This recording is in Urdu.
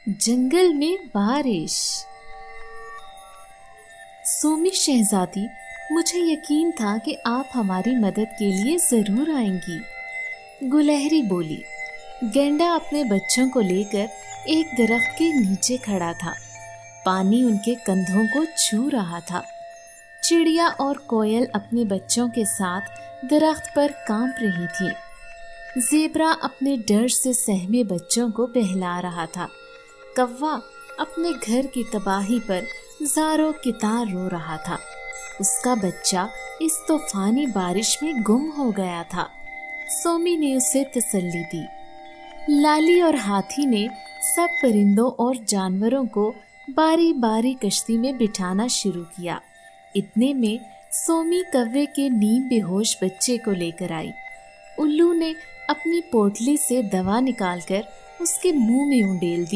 جنگل میں بارش۔ سومی شہزادی، مجھے یقین تھا کہ آپ ہماری مدد کے لیے ضرور آئیں گی، گلہری بولی۔ گینڈا اپنے بچوں کو لے کر ایک درخت کے نیچے کھڑا تھا، پانی ان کے کندھوں کو چھو رہا تھا۔ چڑیا اور کوئل اپنے بچوں کے ساتھ درخت پر کانپ رہی تھی۔ زیبرا اپنے ڈر سے سہمے بچوں کو بہلا رہا تھا۔ کوا اپنے گھر کی تباہی پر زاروں کتار رو رہا تھا، اس کا بچہ اس طوفانی بارش میں گم ہو گیا تھا۔ سومی نے اسے تسلی دی۔ لالی اور ہاتھی نے سب پرندوں اور جانوروں کو باری باری کشتی میں بٹھانا شروع کیا۔ اتنے میں سومی کوے کے نیم بے ہوش بچے کو لے کر آئی۔ الو نے اپنی پوٹلی سے دوا نکال کر اس کے منہ میں انڈیل دی۔